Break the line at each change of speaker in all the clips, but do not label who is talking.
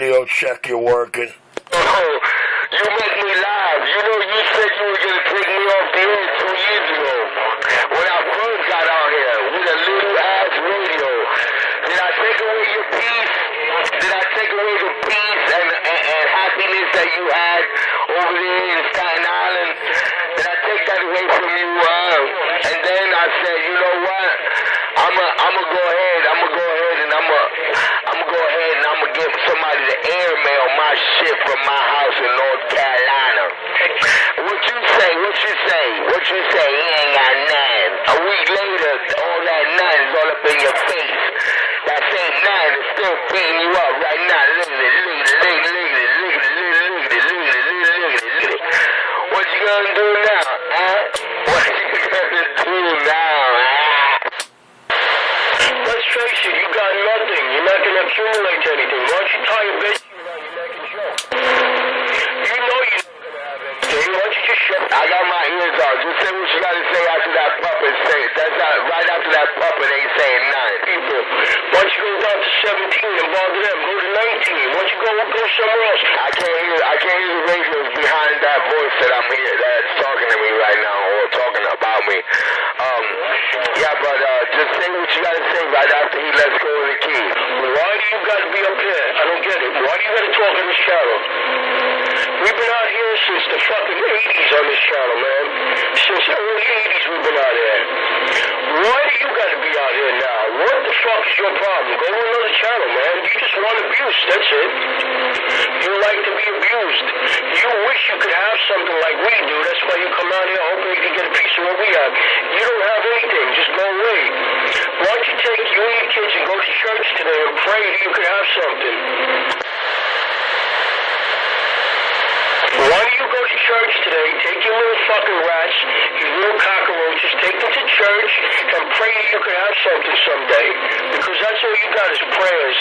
radio check you're working.
Oh, you make me laugh. You know, you said you were going to take me off the air 2 years ago. When I first got out here with a little ass radio. Did I take away your peace? Did I take away the peace and happiness that you had over there in Staten Island? Did I take that away from you? And then I said, you know what? I'ma go ahead and I'ma give somebody to airmail my shit from my house in North Carolina. What you say? He ain't got none. A week later, all that none is all up in your face. That same none is still beating you up right now. Look at it. What you gonna do now, huh? What you gonna do now, huh? Let's face it, you got nothing. You're not gonna accumulate anything. Why don't you tie your bitch around your neck and choke? You know you're not gonna have anything. Why don't you just shut? I got my ears out. Just say what you gotta say after that puppet. Say it. That's not right after that puppet ain't saying nothing. People, why don't you go down to 17 and bother them? Go to 19. Why don't you go somewhere else? I can't hear the radios behind that voice that I'm here that's talking to me right now or talking about me. Yeah, but just say what you gotta say right after he lets go of the key. Why do you gotta be up here? I don't get it. Why do you gotta talk in this channel? We've been out here since the fucking 80s on this channel, man. Since the early 80s we've been out here. Why do you gotta be out here now? What the fuck is your problem? Go to another channel, man. You just want abuse, that's it. You like to be abused. You wish you could have something like we do. That's why you come out here hoping you can get a piece of what we have. You don't have anything. Just go away. Why don't you take you and your kids and go to church today and pray that you could have something? Why do you go to church today, take your little fucking rats, your little cockroaches, take them to church and pray that you could have something someday? Because that's all you got is prayers.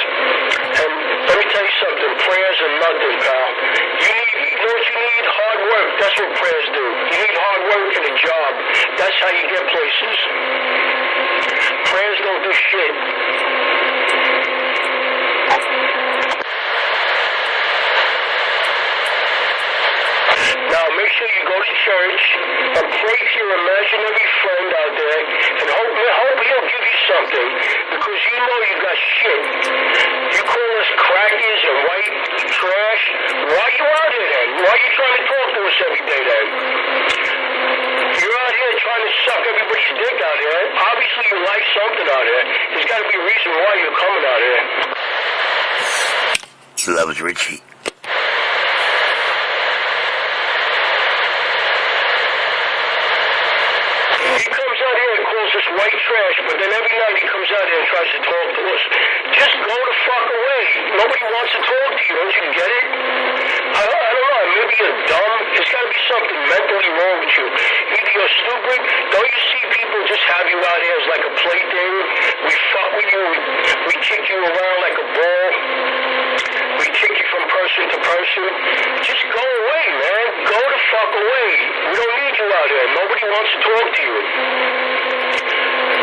And let me tell you something, prayers are nothing, pal. You know what you need? Hard work. That's what prayers do. You need hard work and a job. That's how you get places. Prayers don't do shit. Now, make sure you go to church and pray to your imaginary friend out there and hope he'll give you something because you know you got shit. You call us crackers and white trash. Why are you out here then? Why are you trying to talk to us every day then? You're out here trying to suck everybody's dick out here. Obviously you like something out here. There's got to be a reason why you're coming out here.
He loves Richie.
White trash, but then every night he comes out here and tries to talk to us. Just go the fuck away. Nobody wants to talk to you. Don't you get it? I don't know. Maybe you're dumb. There's got to be something mentally wrong with you. Either you're stupid. Don't you see people just have you out here as like a plaything? We fuck with you. We kick you around like a ball. We kick you from person to person. Just go away, man. Go the fuck away. We don't need you out here. Nobody wants to talk to you.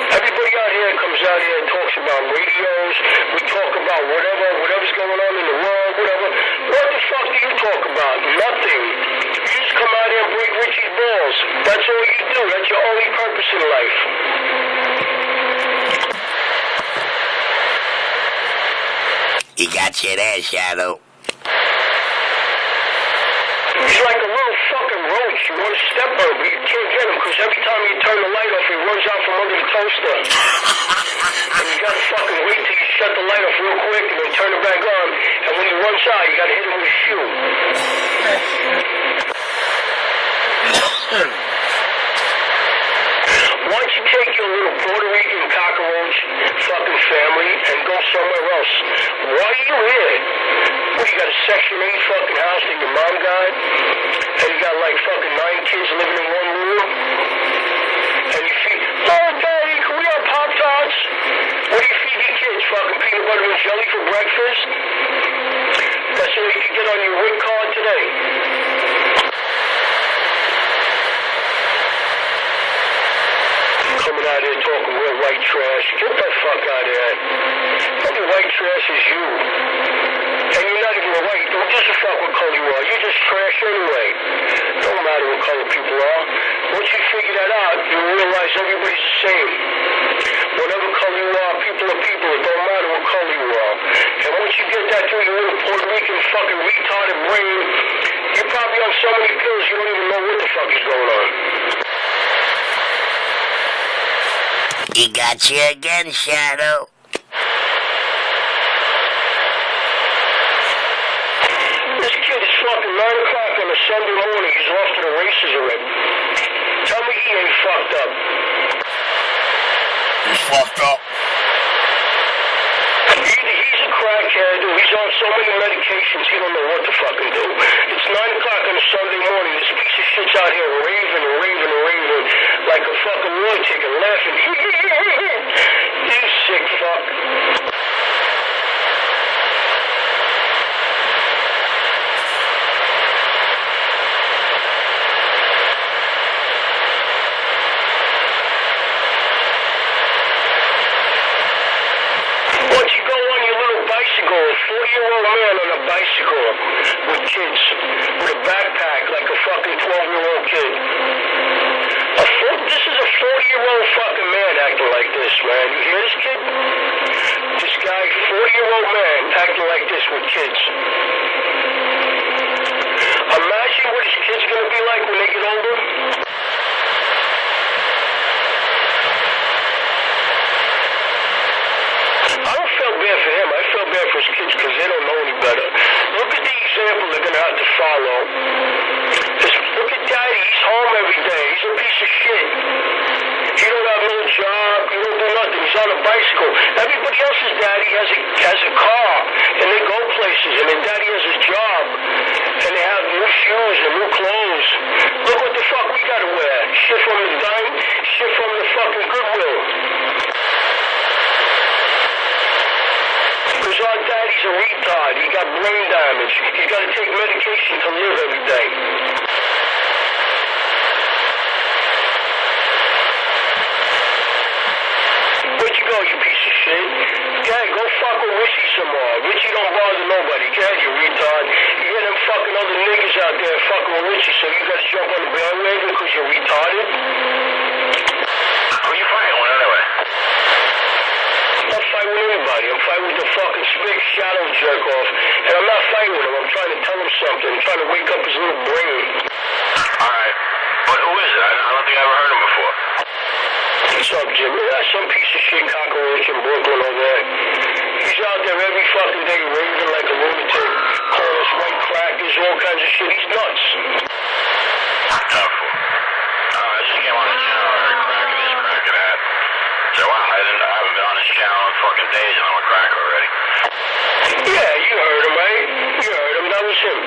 Everybody out here comes out here and talks about radios. We talk about whatever's going on in the world, whatever. What the fuck do you talk about? Nothing. You just come out here and break Richie's balls. That's all you do. That's your only purpose in life.
He got you there, Shadow.
He's like a little fucking roach. You want to step on him, but you can't get him because every time you turn the light off, he runs out from under the toaster. And you gotta fucking wait till you shut the light off real quick and then turn it back on. And when he runs out, you gotta hit him with a shoe. Why don't you take your little Puerto Rican cockroach fucking family and go somewhere else? Why are you here? What, you got a Section 8 fucking house that your mom got? And you got like fucking 9 kids living in one room? And you feed, oh daddy, can we have Pop-Tarts? What do you feed your kids? Fucking peanut butter and jelly for breakfast? That's all you can get on your WIC card today. Coming out here talking real white trash. Get the fuck out of here. Only white trash as you. And you're not even white. Who gives a fuck what color you are? You're just trash anyway. Don't matter what color people are. Once you figure that out, you realize everybody's the same. Whatever color you are, people are people. It don't matter what color you are. And once you get that through your little Puerto Rican fucking retarded brain, you're probably on so many pills you don't even know what the fuck is going on.
He got you again, Shadow.
This kid is fucking 9 o'clock on a Sunday morning. He's off to the races already. Tell me he ain't fucked up.
He's fucked up.
Either he's a crackhead or he's on so many medications he don't know what to fucking do. It's 9 o'clock on a Sunday morning. This piece of shit's out here raving and raving and raving like a fucking road ticket, laughing. You sick fuck. Once you go on your little bicycle, a 40-year-old man on a bicycle with kids, with a backpack like a fucking 12-year-old kid. This is a 40-year-old fucking man acting like this, man. You hear this kid? This guy, 40-year-old man acting like this with kids. Imagine what his kid's gonna be like when they get older. I don't feel bad for him. I feel bad for his kids because they don't know any better. Look at the example they're going to have to follow. Look at Daddy. He's home every day. He's a piece of shit. He don't have no job. He don't do nothing. He's on a bicycle. Everybody else's daddy has a car, and they go places, and their daddy has a job, and they have new shoes and new clothes. Look what the fuck we got to wear. Shit from the dime, shit from the fucking Goodwill. Because our daddy's a retard. He got brain damage. He's got to take medication to live every day. Where'd you go, you piece of shit? Yeah, go fuck with Richie some more. Richie don't bother nobody. Yeah, you retard. You hear them fucking other niggas out there fucking with Richie, so you got to jump on the bandwagon because you're retarded?
Who you fighting with anyway?
I'm not fighting with anybody. I'm fighting with the fucking big shadow jerk off. And I'm not fighting with him. I'm trying to tell him something. I'm trying to wake up his little brain.
Alright. But who is it? I don't think I ever heard him before.
What's up, Jimmy? That's some piece of shit cockroach in Brooklyn over there. He's out there every fucking day raving like a lunatic. Calling us white crackers, all kinds of shit. He's nuts.
I just came on the channel. I heard crack this, crack that. So wow, I haven't been on this channel in fucking days and I'm a crack already.
Yeah, you heard him, right? You heard him. That was him.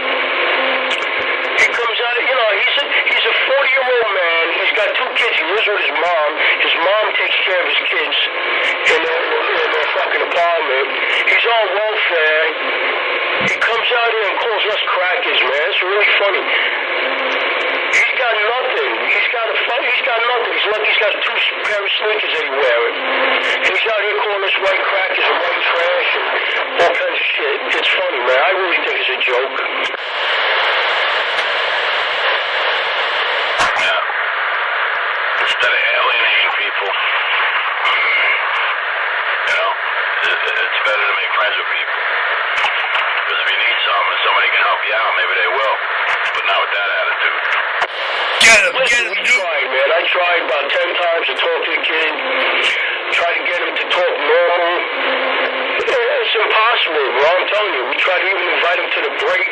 He comes out, he's a 40-year-old man. He's got 2 kids. He lives with his mom. His mom takes care of his kids in their fucking apartment. He's on welfare. He comes out here and calls us crackers, man. It's really funny. He's got nothing. He's got nothing. He's lucky he's got 2 pair of sneakers that he wearing. And he's out here calling us white crackers and white trash and all kinds of shit. It's funny, man. I really think it's a joke.
Yeah. Instead of alienating people, it's better to make friends with people. Because if you need something and somebody can help you out, maybe they will. But not with that attitude. Get him,
We tried, man. I tried about 10 times to talk to the kid. Try to get him to talk normal. It's impossible, bro. I'm telling you. We tried to even invite him to the break.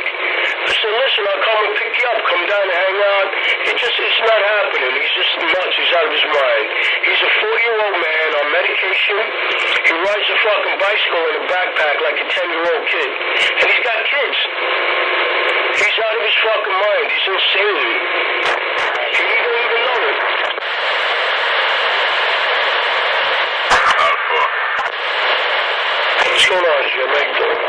I said, listen, I'll come and pick you up. Come down and hang out. It's not happening. He's just nuts. He's out of his mind. He's a 40-year-old man on medication. He rides a fucking bicycle in a backpack like a 10-year-old kid. And he's got kids. He's out of his fucking mind. He's insane. He don't even know it. What's going on, Jim? How you doing?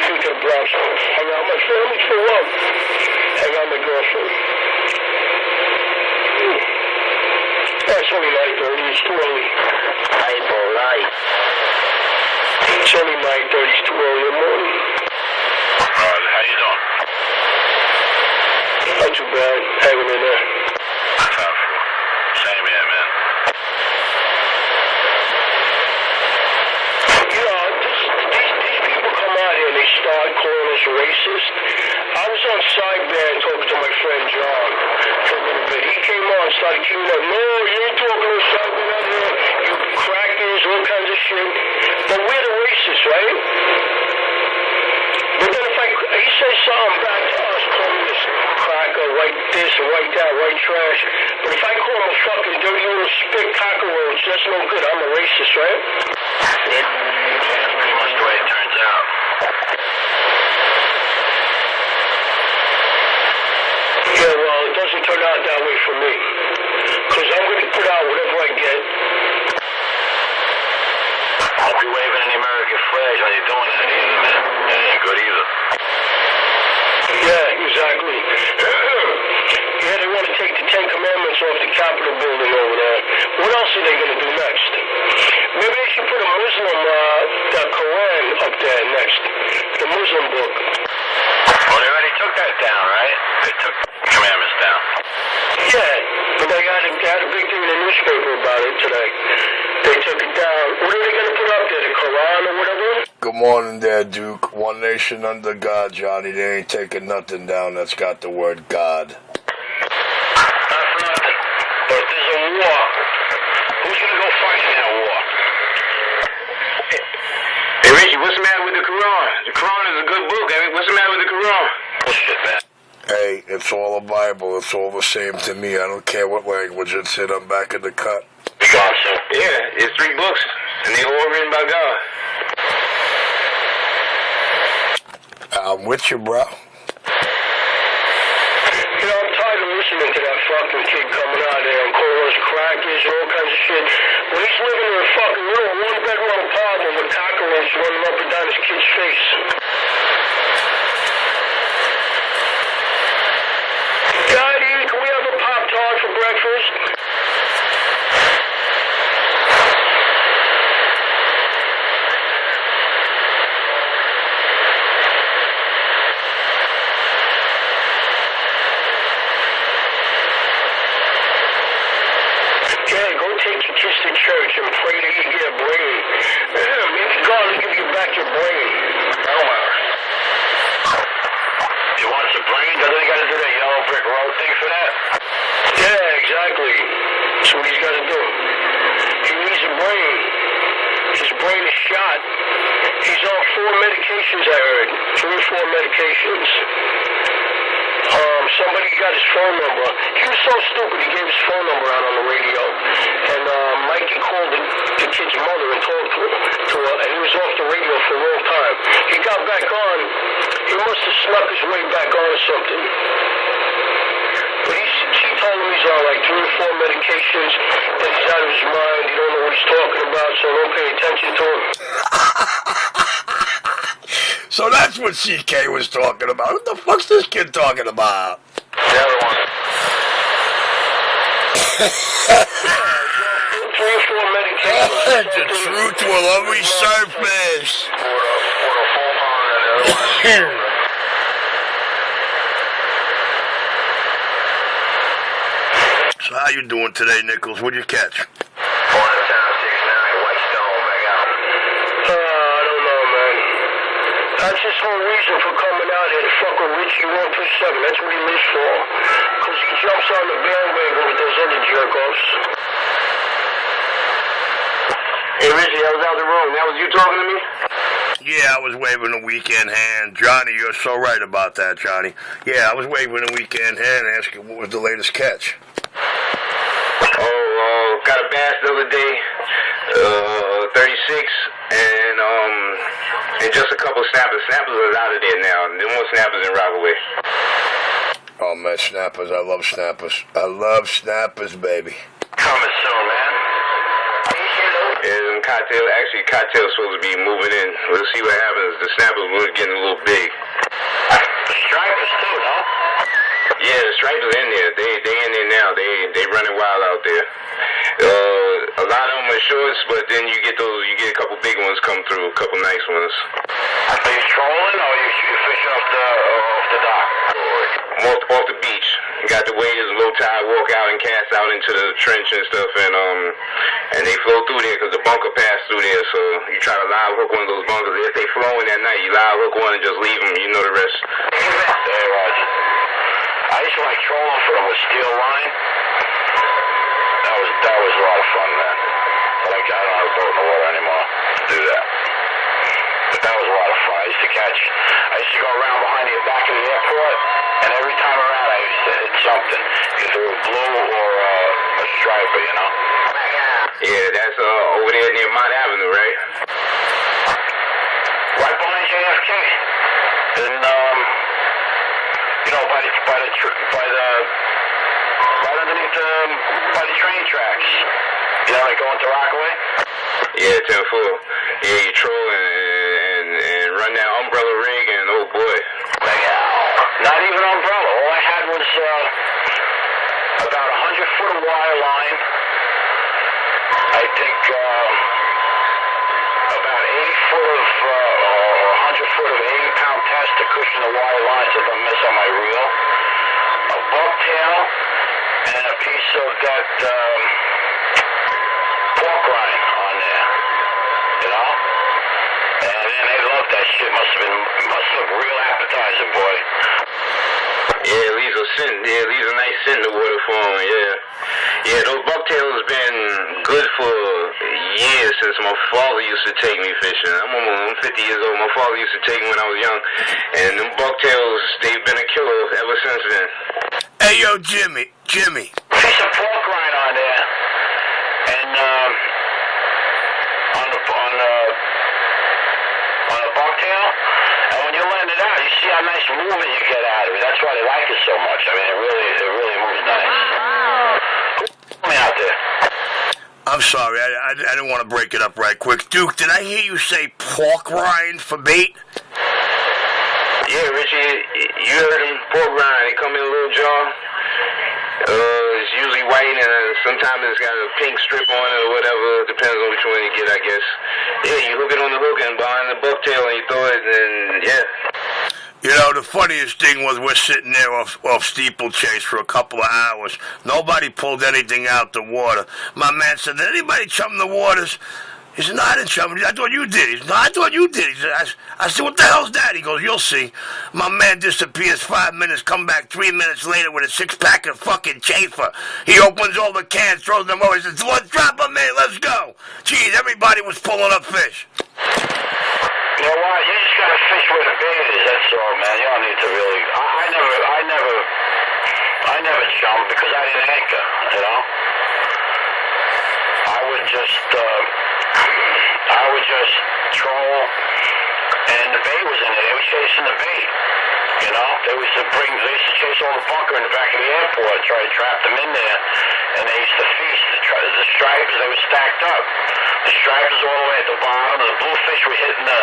Shoot that blast. Hang out my family for what? Hang out my girlfriend. Yeah, It's only 9:30. It's too early.
April 9th.
It's only 9:30. It's too early in the morning.
How you doing?
Not too bad. Hanging in there.
Same here, man.
You know, these people come out here and they start calling us racist. I was on sideband talking to my friend John for a little bit. He came on and started keeping up. No, you ain't talking to sideband out here. You crackers, all kinds of shit. But we're the racists, right? But then he says something back to us, calling us cracker, white this, white that, white trash. But if I call him a fucking dirty little spit cockroach, that's no good. I'm a racist, right?
Yeah, that's pretty much the way it turns out.
Yeah, well, it doesn't turn out that way for me. Because I'm going to put out whatever I get.
Don't be waving any American flags while you're doing that either, man. That ain't good either.
Yeah, exactly. Yeah, they want to take the Ten Commandments off the Capitol building over there. What else are they going to do next? Maybe they should put a Muslim, the Quran up there next. The Muslim book.
Well, they already took that down, right? They took commandments down.
Yeah, but they had a big thing in the newspaper about it today. They took it down. What are they going to put up there? The Quran or whatever?
Good morning there, Duke. One nation under God, Johnny. They ain't taking nothing down that's got the word God.
Not for nothing. But if there's a war, who's going to go fight in that war?
Hey, Richie, what's the matter with the Quran? The Quran is a good book. I mean, what's the matter with the Quran?
Bullshit, man.
Hey, it's all a Bible. It's all the same to me. I don't care what language it's in. I'm back in the cut.
Be gone, sir.
Yeah, it's 3 books, and they all written by God.
I'm with you, bro.
You know, I'm tired of listening to that fucking kid coming out there and calling us crackers and all kinds of shit. When he's living in a fucking little one-bedroom apartment with cockroaches running up and down his kid's face. Daddy, can we have a Pop-Tart for breakfast? Yeah, go take your kids to church and pray that you get a brain. Maybe God will give you back your brain.
He wants a brain? Doesn't he got to do that yellow brick road thing for that?
Yeah, exactly. That's what he's got to do. He needs a brain. His brain is shot. He's on 4 medications, I heard. 3 or 4 medications. Somebody got his phone number. He was so stupid, he gave his phone number out on the radio. And Mikey called the kid's mother and talked to her, and he was off the radio for a long time. He got back on. He must have snuck his way back on or something. But she told him he's on like 3 or 4 medications, that he's out of his mind, he don't know what he's talking about, so don't pay attention to him.
So that's what CK was talking about. What the fuck's this kid talking about?
The other one.
3 or 4 medications.
The truth will always surface.
For the full pound and the other one.
So how you doing today, Nichols? What'd you catch?
Going to town 6-9, Whitestone, back out.
I don't know, man. That's his whole reason for coming out here to fuck with Richie 127. That's what he lives for. Because he jumps on the bandwagon with those other jerk-offs.
Hey, Richie, I was out the room. That was you talking to me?
Yeah, I was waving a weekend hand. Johnny, you're so right about that, Johnny. Yeah, I was waving a weekend hand asking what was the latest catch.
Oh, got a bass the other day, 36, and just a couple snappers. Snappers are out of there now. No more snappers in Rockaway.
Oh, man, snappers. I love snappers. I love snappers, baby.
Coming soon, man.
And Cottail's supposed to be moving in. We'll see what happens. The snappers were getting a little big.
The stripers too, no?
Yeah, the stripers in there. They in there now. They running wild out there. A lot of them are shorts, but then you get a couple big ones come through, a couple nice ones.
Are you trolling or you fishing off the dock?
Off the beach. Got the waders, low tide, walk out and cast out into the trench and stuff, and they flow through there because the bunker passed through there. So you try to live hook one of those bunkers. If they flowing that night, you live hook one and just leave them. You know the rest.
Hey, Roger. I used to like trolling for them with steel line. That was a lot of fun, man. But I don't have a boat in the water anymore to do that. But that was a lot of fun. I used to go around behind the back of the airport, and every time around I used to hit something, either a blue or a striper, you know?
Yeah, that's over there near Mount Avenue, right?
Right behind JFK. And, right underneath by the train tracks. You know, like going to Rockaway?
Yeah, 10-4. Yeah, you troll and run that umbrella rig, and oh boy.
Not even umbrella. All I had was about 100 foot of wire line. I think about 80 foot of, or 100 foot of 80-pound test to cushion the wire lines if I miss on my reel. A bucktail and a piece of that pork rind on there, you know? And then they loved that shit. Must look real appetizing, boy.
Yeah, it leaves a scent. Yeah, it leaves a nice scent in the water for them, yeah. Yeah, those bucktails been good for years since my father used to take me fishing. I'm 50 years old. My father used to take me when I was young. And them bucktails, they've been a killer ever since then.
Hey, yo, Jimmy.
Piece of pork rind on there. And on the bucktail. And when you land it out, you see how nice movement you get out of it. That's why they like it so much. I mean, it really moves nice. Me out there.
I'm sorry, I didn't want to break it up right quick. Duke, did I hear you say pork rind for bait?
Yeah, Richie, you heard him. Pork rind. They come in a little jar. It's usually white, and sometimes it's got a pink strip on it or whatever. Depends on which one you get, I guess. Yeah, you hook it on the hook and behind the bucktail, and you throw it, and yeah.
You know, the funniest thing was we're sitting there off Steeplechase for a couple of hours. Nobody pulled anything out the water. My man said, did anybody chum the waters? He said, no, I didn't chum it. I thought you did. He said, no, I thought you did. He said, I said, what the hell's that? He goes, you'll see. My man disappears 5 minutes, come back 3 minutes later with a 6-pack of fucking chafer. He opens all the cans, throws them over. He says, let's drop them in, let's go. Geez, everybody was pulling up fish.
You know what? You just gotta fish where the bait is. That's all, man. You don't need to really. I never chum because I didn't anchor. You know. I would just troll, and the bait was in it. They were chasing the bait. You know. They used to chase all the bunker in the back of the airport, try to trap them in there, and they used to feast. The stripers, they were stacked up. The stripers all the way at the bottom. The bluefish were hitting the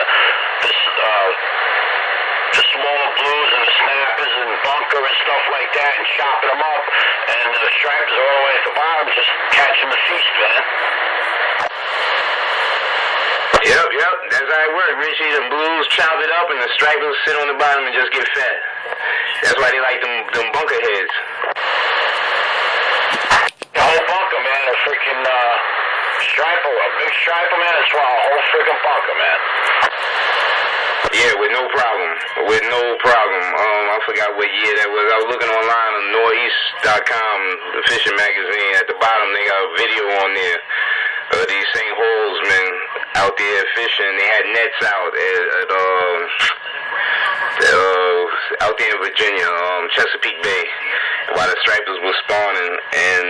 smaller blues and the snappers and bunker and stuff like that and chopping them up. And the stripers all the way at the bottom just catching the feast, man.
Yep. That's how it works, Richie. The blues chop it up and the stripers sit on the bottom and just get fat. That's why they like them bunker heads.
The whole bunker, man, a freaking striper, a big striper, man, that's why a whole freaking bunker, man.
Yeah, with no problem. I forgot what year that was. I was looking online on northeast.com, the fishing magazine. At the bottom, they got a video on there. These St. Holesmen out there fishing. They had nets out out there in Virginia, Chesapeake Bay, while the stripers were spawning, and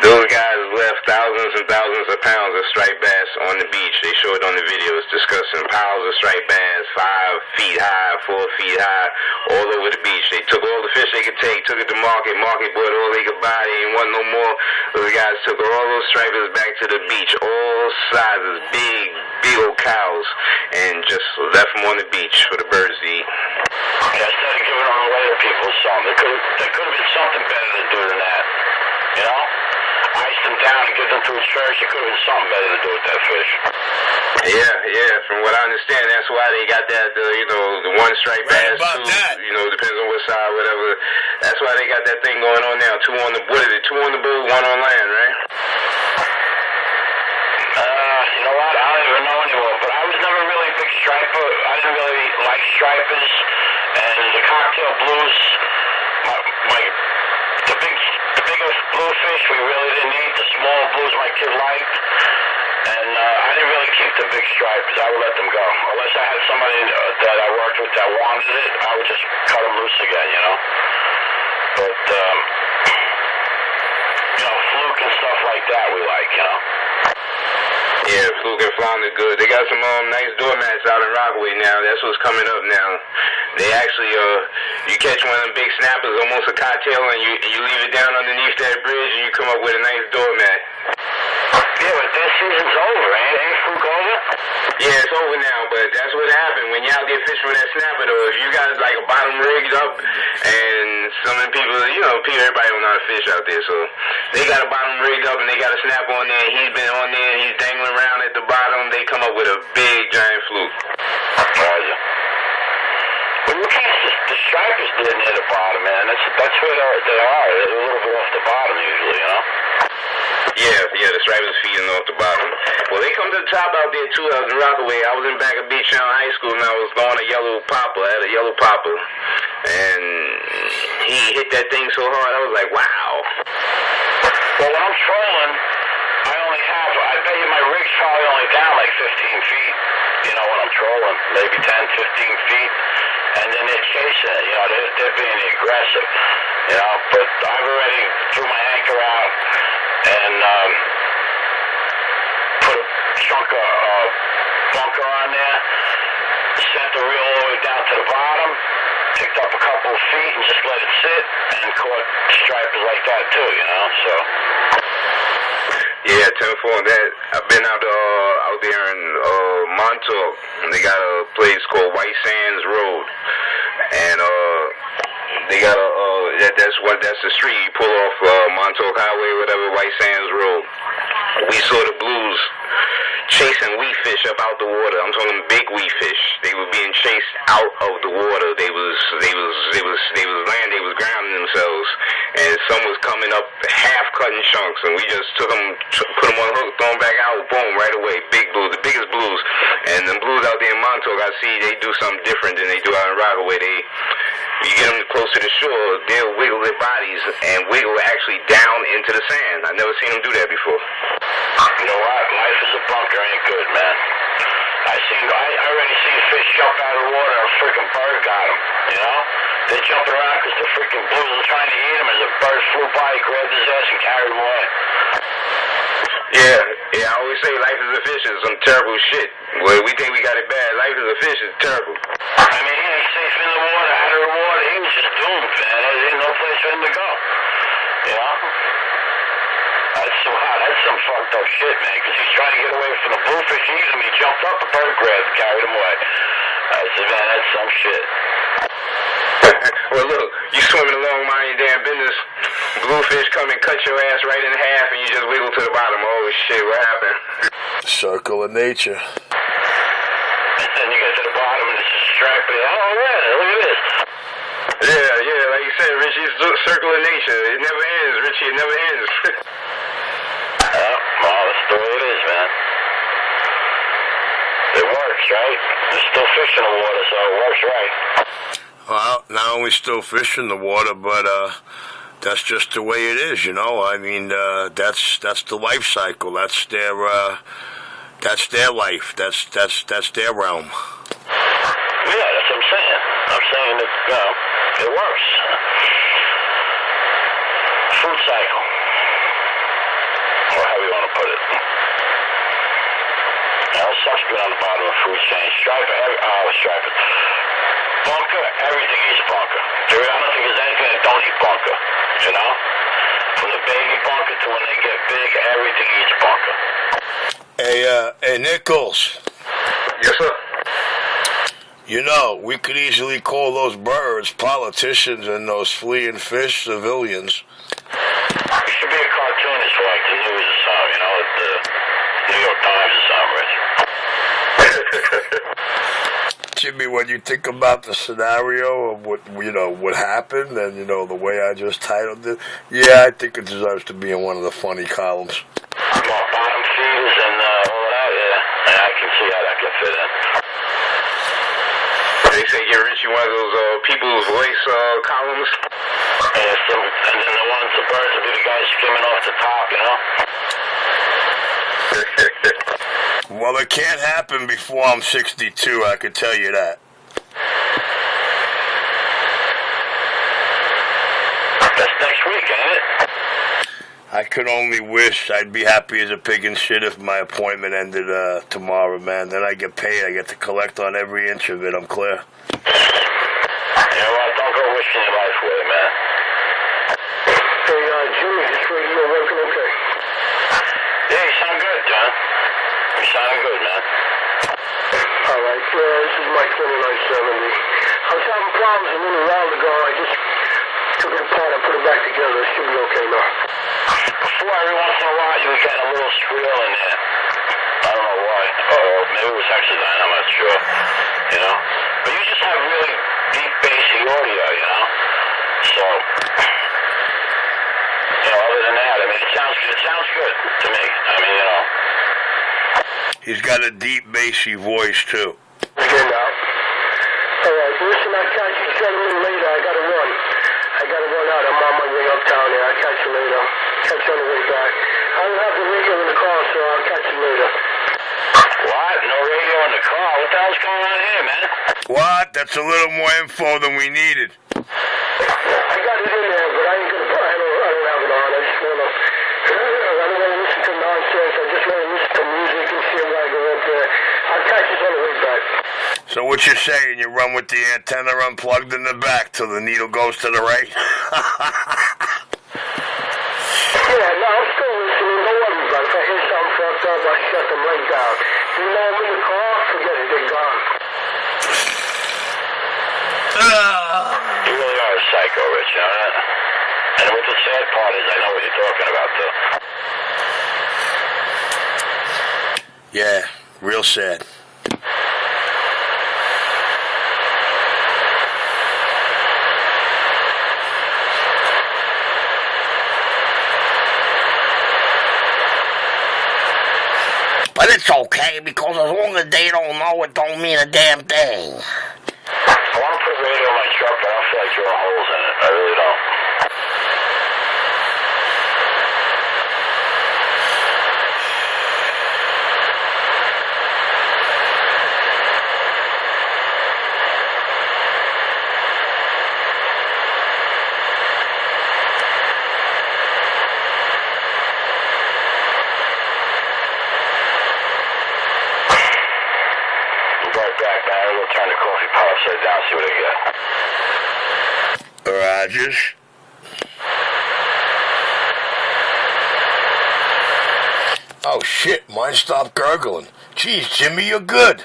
those guys left thousands and thousands of pounds of striped bass on the beach. They showed on the videos discussing piles of striped bass, 5 feet high, 4 feet high, all over the beach. They took all the fish they could take, took it to market bought all they could buy, they didn't want no more. Those guys took all those stripers back to the beach, all sizes, big old cows, and just left them on the beach for the birds to eat.
Yeah, instead of giving them away to people something, there could have been something better to do than that. You know? I bust them down and give them to his church. It could have been something better to do with that fish.
Yeah. From what I understand, that's why they got that, the one striped bass.
About that.
Depends on what side, whatever. That's why they got that thing going on now. Two on the boat, one on land, right?
You know what? I don't even know anymore. But I was never really a big striper. I didn't really like stripers. And the cocktail blues, the bigger bluefish we really didn't eat. The small blues my kid liked. And I didn't really keep the big stripers. I would let them go. Unless I had somebody that I worked with that wanted it, I would just cut them loose again, But, fluke and stuff like that we like,
Yeah, fluke and flounder good. They got some nice doormats out in Rockaway now. That's what's coming up now. They actually, you catch one of them big snappers, almost a cocktail, and you leave it down underneath that bridge, and you come up with a nice doormat.
Yeah, but this season's over, ain't fluke over?
Yeah, it's over now, but that's what happened when you're out there fishing with that snapper, though. If you got like a bottom rigged up, and some of the people, everybody don't know how to fish out there, so they got a bottom rigged up and they got a snapper on there, and he's been on there and he's dangling around at the bottom, they come up with a big giant fluke.
Well, you keep the stripers near the bottom, man. That's where they are. They're a little bit off the bottom usually,
Yeah, the stripers feeding off the bottom. Well, they come to the top out there too. I was in Rockaway. I was in back of Beachtown High School, and I was going to Yellow Popper. I had a Yellow Popper, and he hit that thing so hard. I was like, wow.
Well, when I'm trolling, I bet you my rig's probably only down like 15 feet. When I'm trolling, maybe 10, 15 feet. And then they're chasing it, they're being aggressive, but I've already threw my anchor out and put a chunk of bunker on there, sent the reel all the way down to the bottom, picked up a couple of feet and just let it sit, and caught stripers like that too, so.
Yeah, 10-4 that. I've been out there in Montauk, and they got a place called White Sands Road, and they got that's the street you pull off Montauk Highway, whatever, White Sands Road. We saw the blues chasing wheat fish up out the water. I'm talking big wheat fish. They were being chased out of the water. They was grounding themselves, and some was coming up half cutting chunks, and we just took them, put them on a hook, throw them back out, boom, right away. Big blues, the biggest blues. And the blues out there in Montauk, I see they do something different than they do out in Rockaway. You get them close to the shore, they'll wiggle their bodies and wiggle actually down into the sand. I've never seen them do that before.
You know what? Life is a bunker ain't good, man. I already see a fish jump out of the water and a freaking bird got him, They're jumping around because the freaking blues are trying to eat him as a bird flew by, grabbed his ass and carried him away.
Yeah, I always say life is a fish is some terrible shit. Well, we think we got it bad. Life is a fish is terrible.
I mean, he ain't safe in the water, out of the water. He was just doomed, man. There's no place for him to go. That's some fucked up shit, man, because he's trying to get away from the bluefish eating him. He jumped up, a bird grabbed him, carried him away. I said, man, that's some shit.
Well, look, you swimming along, mind your damn business. Bluefish come and cut your ass right in half, and you just wiggle to the bottom. Oh, shit, what happened?
Circle of nature.
And then you get to the bottom, and it's just striping. Oh, yeah, look at this.
Yeah, like you said, Richie, it's a circle of nature. It never ends, Richie, it never ends.
Well, that's the way it is, man. It works, right? There's still fish in the water, so it works right.
Well, not only still fish in the water, but that's just the way it is, I mean, that's the life cycle. That's their life. That's their realm.
Yeah, that's what I'm saying. I'm saying that it works. Food cycle, or how you want to put it. Sucks being on the bottom of the food chain. Striper. Bunker, everything eats bunker. I don't think there's anything that don't eat bunker, From the baby bunker to when they get big, everything eats bunker.
Hey, Nichols.
Yes, sir.
We could easily call those birds politicians and those fleeing fish civilians.
You should be a cartoonist for like the New something, Rich.
Jimmy, when you think about the scenario of what happened, and the way I just titled it, yeah, I think it deserves to be in one of the funny columns.
Well, bottom feeders and all of that, yeah. I can see how that could fit in.
They say get Richie one of those People's Voice columns.
Yeah, and then the birds will be the guys skimming off the top,
Well, it can't happen before I'm 62, I can tell you that.
That's next week, ain't it?
I could only wish. I'd be happy as a pig in shit if my appointment ended tomorrow, man. Then I get paid. I get to collect on every inch of it. I'm clear.
You know what? Don't go wishing your life away, man.
Hey, Jimmy, this radio working okay?
Yeah, you sound good, John. You sound good, man.
All right, this is my 2970. I was having problems a little while ago. I just took it apart and put it back together. It should be okay now.
Before, every once in a while, you were getting a little squeal in there. I don't know why. Or maybe it was actually that. I'm not sure. But you just have really deep, bassy audio, So, other than that, I mean, it sounds good to me. I mean,
He's got a deep, bassy voice, too.
Again now. All right, listen, I'll catch you gentlemen later. I gotta run out. I'm on my way uptown there. I'll catch you later. Catch you on the way back. I don't have the radio in the car, so I'll catch you later.
What? No radio in the car? What the hell's going on here, man?
What? That's a little more info than we needed.
I got it in there, but I ain't gonna. I don't have it on. I don't want to listen to nonsense. I just want to listen to music and see where I go up there. I'll catch you on the way back.
So what you're saying, you run with the antenna unplugged in the back till the needle goes to the right?
Yeah, no, I'm still listening. Don't worry about it. If I hear something fucked up, I'll shut them right down. You know I'm in the car? Forget it. They're gone.
You really are a psycho, Rich, And what the sad part is, I know what you're talking about, too.
Yeah, real sad. But it's okay, because as long as they don't know, it don't mean a damn thing.
I want to put a radio in my truck, but I don't feel like drilling holes in it. I really don't. Turn the coffee pot upside down, see what I get.
Rogers. Oh shit, mine stopped gurgling. Jeez, Jimmy, you're good.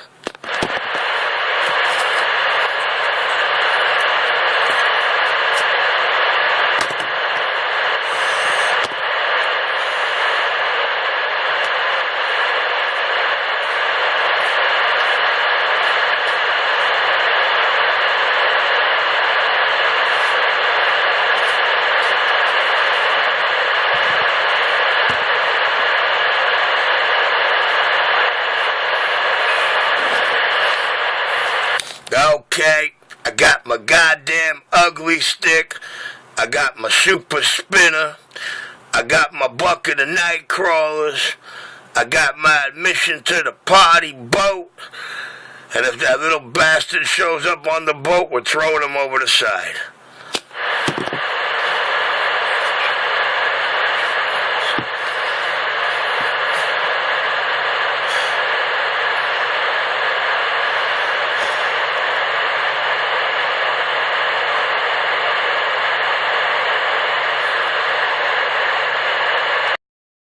Okay, I got my goddamn ugly stick. I got my super spinner. I got my bucket of night crawlers. I got my admission to the party boat. And if that little bastard shows up on the boat, we're throwing him over the side.